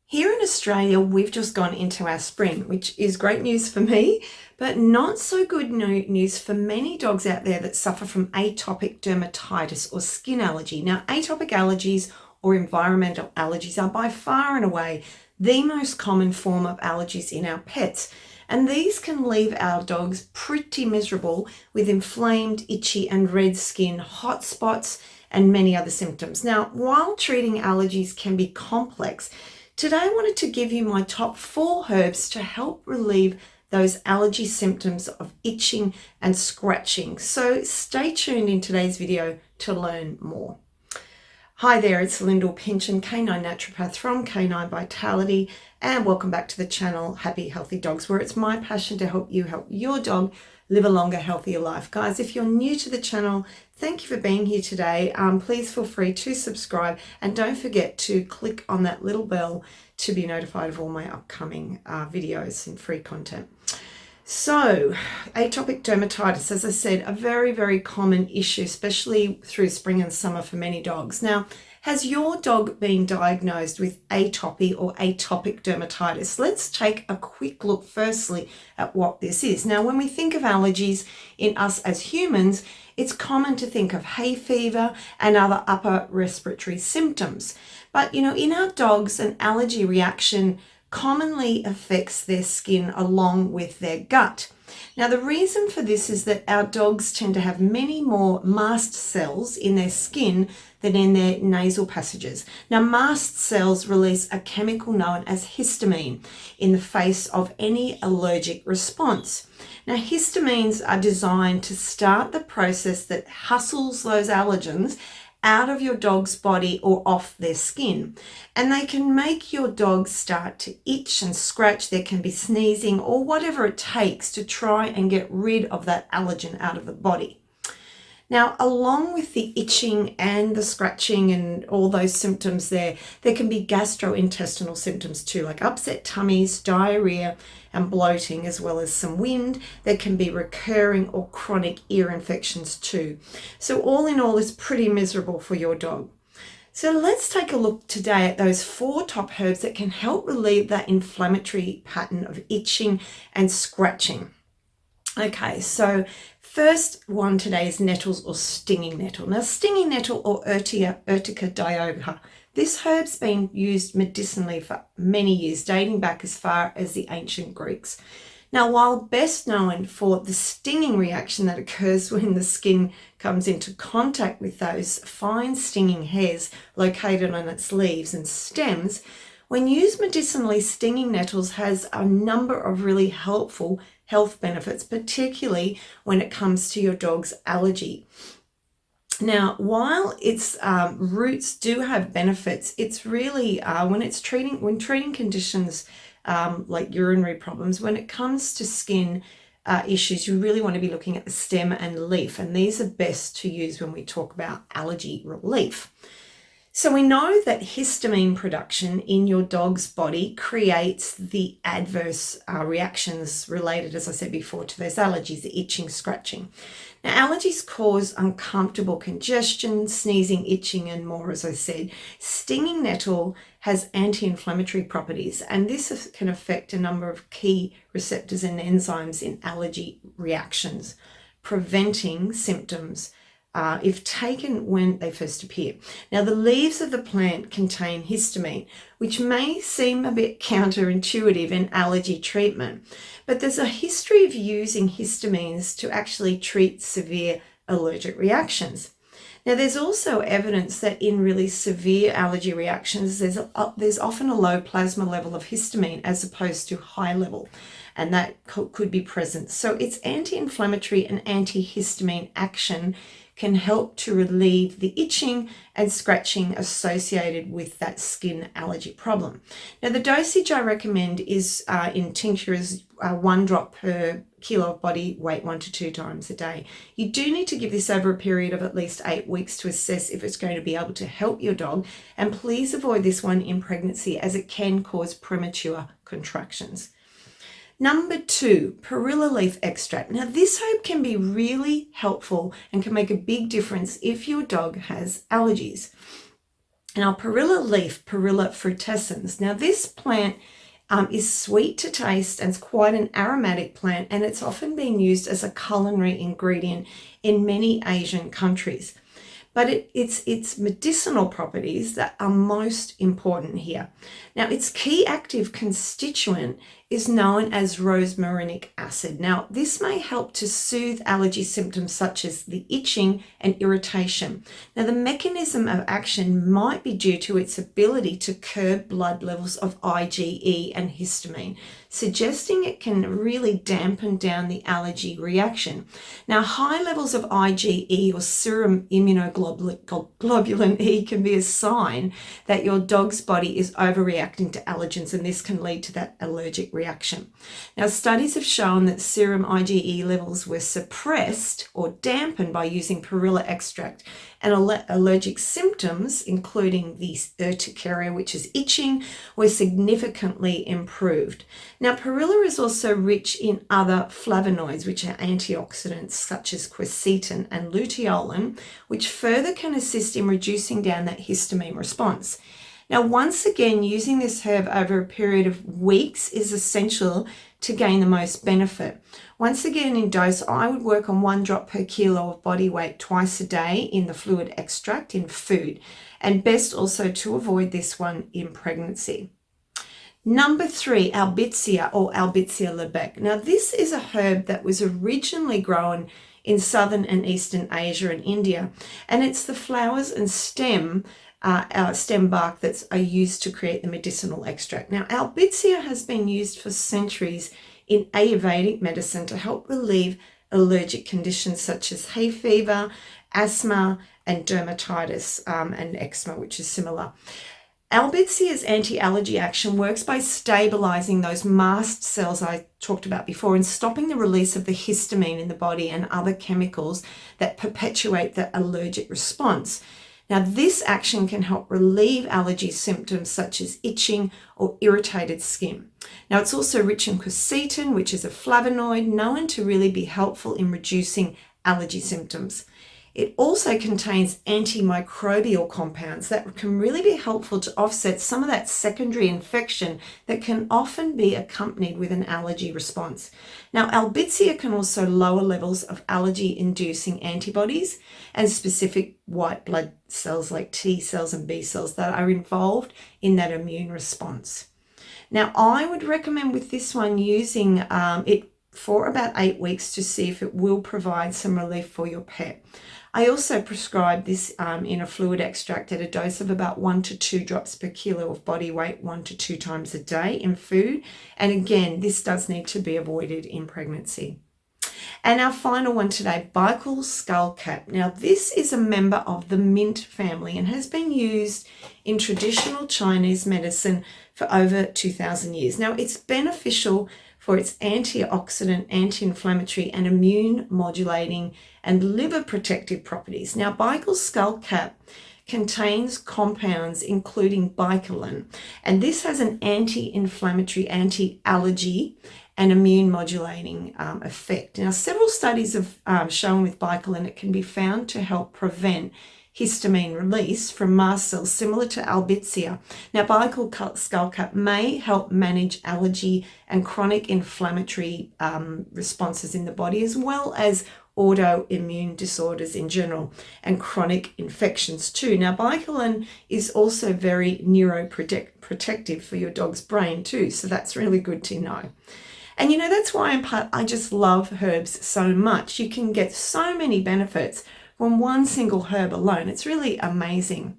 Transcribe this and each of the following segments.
Here in Australia, we've just gone into our spring, which is great news for me, but not so good news for many dogs out there that suffer from atopic dermatitis or skin allergy. Now, atopic allergies or environmental allergies are by far and away the most common form of allergies in our pets. And these can leave our dogs pretty miserable with inflamed, itchy and red skin, hot spots, and many other symptoms. Now, while treating allergies can be complex, today I wanted to give you my top 4 herbs to help relieve those allergy symptoms of itching and scratching. So stay tuned in today's video to learn more. Hi there, it's Lyndall Pinchin, Canine Naturopath from Canine Vitality, and welcome back to the channel Happy Healthy Dogs, where it's my passion to help you help your dog live a longer, healthier life. Guys, if you're new to the channel, thank you for being here today. Please feel free to subscribe and don't forget to click on that little bell to be notified of all my upcoming videos and free content. So, atopic dermatitis, as I said, a very, very common issue, especially through spring and summer for many dogs. Now, has your dog been diagnosed with atopy or atopic dermatitis? Let's take a quick look firstly at what this is. Now, when we think of allergies in us as humans, it's common to think of hay fever and other upper respiratory symptoms. But, in our dogs, an allergy reaction commonly affects their skin along with their gut. Now, the reason for this is that our dogs tend to have many more mast cells in their skin than in their nasal passages. Now, mast cells release a chemical known as histamine in the face of any allergic response. Now, histamines are designed to start the process that hustles those allergens out of your dog's body or off their skin. And they can make your dog start to itch and scratch. There can be sneezing or whatever it takes to try and get rid of that allergen out of the body. Now, along with the itching and the scratching and all those symptoms there can be gastrointestinal symptoms too, like upset tummies, diarrhea and bloating, as well as some wind. There can be recurring or chronic ear infections too. So all in all, it's pretty miserable for your dog. So let's take a look today at those 4 top herbs that can help relieve that inflammatory pattern of itching and scratching. Okay, so first one today is Nettles or stinging nettle. Now, stinging nettle or Urtica dioica, this herb's been used medicinally for many years, dating back as far as the ancient Greeks. Now, while best known for the stinging reaction that occurs when the skin comes into contact with those fine stinging hairs located on its leaves and stems, when used medicinally, stinging nettles has a number of really helpful health benefits, particularly when it comes to your dog's allergy. Now, while its roots do have benefits, it's really when treating conditions like urinary problems, when it comes to skin issues, you really want to be looking at the stem and leaf, and these are best to use when we talk about allergy relief. So we know that histamine production in your dog's body creates the adverse reactions related, as I said before, to those allergies, the itching, scratching. Now, allergies cause uncomfortable congestion, sneezing, itching, and more, as I said. Stinging nettle has anti-inflammatory properties, and this can affect a number of key receptors and enzymes in allergy reactions, preventing symptoms if taken when they first appear. Now, the leaves of the plant contain histamine, which may seem a bit counterintuitive in allergy treatment, but there's a history of using histamines to actually treat severe allergic reactions. Now, there's also evidence that in really severe allergy reactions, there's often a low plasma level of histamine as opposed to high level, and that could be present. So its anti-inflammatory and antihistamine action can help to relieve the itching and scratching associated with that skin allergy problem. Now, the dosage I recommend is in tinctures, 1 drop per kilo of body weight, 1 to 2 times a day. You do need to give this over a period of at least 8 weeks to assess if it's going to be able to help your dog. And please avoid this one in pregnancy, as it can cause premature contractions. Number 2, Perilla leaf extract. Now, this herb can be really helpful and can make a big difference if your dog has allergies. Now, Perilla leaf, Perilla frutescens. Now, this plant is sweet to taste and it's quite an aromatic plant, and it's often been used as a culinary ingredient in many Asian countries. But it's its medicinal properties that are most important here. Now, its key active constituent is known as rosmarinic acid. Now, this may help to soothe allergy symptoms such as the itching and irritation. Now, the mechanism of action might be due to its ability to curb blood levels of IgE and histamine, suggesting it can really dampen down the allergy reaction. Now, high levels of IgE or serum immunoglobulin E can be a sign that your dog's body is overreacting to allergens, and this can lead to that allergic reaction. Now, studies have shown that serum IgE levels were suppressed or dampened by using Perilla extract, and allergic symptoms, including the urticaria, which is itching, were significantly improved. Now, Perilla is also rich in other flavonoids, which are antioxidants such as quercetin and luteolin, which further can assist in reducing down that histamine response. Now, once again, using this herb over a period of weeks is essential to gain the most benefit. Once again, in dose, I would work on 1 drop per kilo of body weight twice a day in the fluid extract in food, and best also to avoid this one in pregnancy. Number 3, Albizia or Albizia Lebec. Now, this is a herb that was originally grown in southern and eastern Asia and India, and it's the flowers and stem bark that are used to create the medicinal extract. Now, Albizia has been used for centuries in Ayurvedic medicine to help relieve allergic conditions such as hay fever, asthma, and dermatitis and eczema, which is similar. Albizia's anti-allergy action works by stabilizing those mast cells I talked about before and stopping the release of the histamine in the body and other chemicals that perpetuate the allergic response. Now, this action can help relieve allergy symptoms such as itching or irritated skin. Now, it's also rich in quercetin, which is a flavonoid known to really be helpful in reducing allergy symptoms. It also contains antimicrobial compounds that can really be helpful to offset some of that secondary infection that can often be accompanied with an allergy response. Now, Albizia can also lower levels of allergy-inducing antibodies and specific white blood cells like T cells and B cells that are involved in that immune response. Now, I would recommend with this one using it for about 8 weeks to see if it will provide some relief for your pet. I also prescribe this in a fluid extract at a dose of about 1 to 2 drops per kilo of body weight 1 to 2 times a day in food. And again, this does need to be avoided in pregnancy. And our final one today, Bical Skullcap. Now, this is a member of the mint family and has been used in traditional Chinese medicine for over 2,000 years. Now, it's beneficial for its antioxidant, anti-inflammatory, and immune modulating and liver protective properties. Now, Bical Skullcap contains compounds including Bicalin, and this has an anti-inflammatory, anti-allergy, and immune modulating effect. Now, several studies have shown with Bicalin it can be found to help prevent histamine release from mast cells similar to Albizia. Now, Bical Skullcap may help manage allergy and chronic inflammatory responses in the body, as well as autoimmune disorders in general and chronic infections too. Now, Bicalin is also very neuroprotective for your dog's brain too, so that's really good to know. And you know, that's why in part I just love herbs so much. You can get so many benefits from one single herb alone. It's really amazing.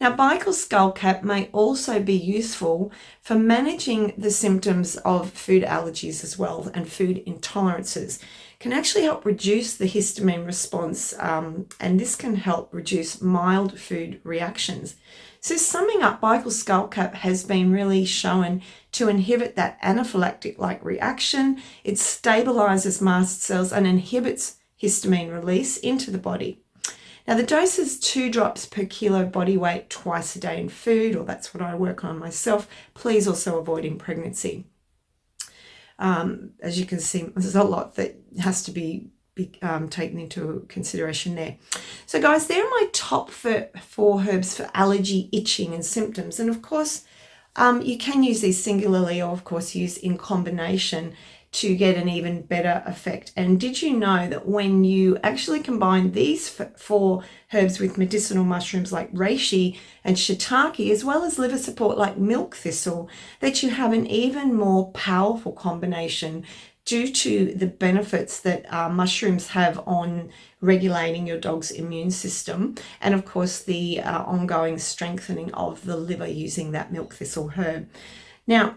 Now, Bical Skullcap may also be useful for managing the symptoms of food allergies as well, and food intolerances. Can actually help reduce the histamine response, and this can help reduce mild food reactions. So summing up, Bical Skullcap has been really shown to inhibit that anaphylactic-like reaction. It stabilizes mast cells and inhibits histamine release into the body. Now, the dose is 2 drops per kilo body weight twice a day in food, or that's what I work on myself. Please also avoid in pregnancy. As you can see, there's a lot that has to be be taken into consideration there. So guys, they're my top 4 herbs for allergy, itching and symptoms. And of course, you can use these singularly or of course use in combination to get an even better effect. And did you know that when you actually combine these 4 herbs with medicinal mushrooms like reishi and shiitake, as well as liver support like milk thistle, that you have an even more powerful combination due to the benefits that mushrooms have on regulating your dog's immune system, and of course the ongoing strengthening of the liver using that milk thistle herb. Now,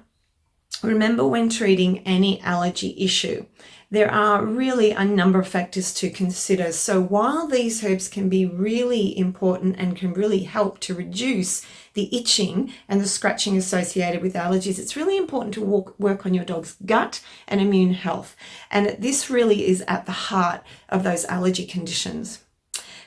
remember, when treating any allergy issue, there are really a number of factors to consider. So while these herbs can be really important and can really help to reduce the itching and the scratching associated with allergies, it's really important to work on your dog's gut and immune health. And this really is at the heart of those allergy conditions.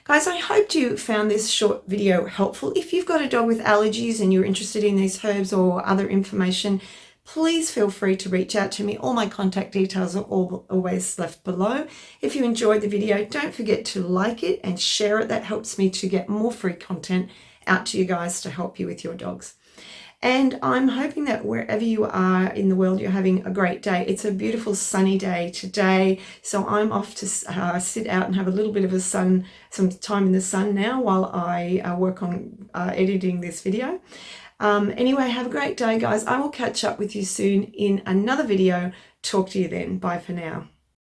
Guys, I hope you found this short video helpful. If you've got a dog with allergies and you're interested in these herbs or other information, please feel free to reach out to me. All my contact details are always left below. If you enjoyed the video, don't forget to like it and share it. That helps me to get more free content out to you guys to help you with your dogs. And I'm hoping that wherever you are in the world, you're having a great day. It's a beautiful sunny day today, so I'm off to sit out and have a little bit of some time in the sun now while I work on editing this video. Anyway, have a great day, guys. I will catch up with you soon in another video. Talk to you then. Bye for now.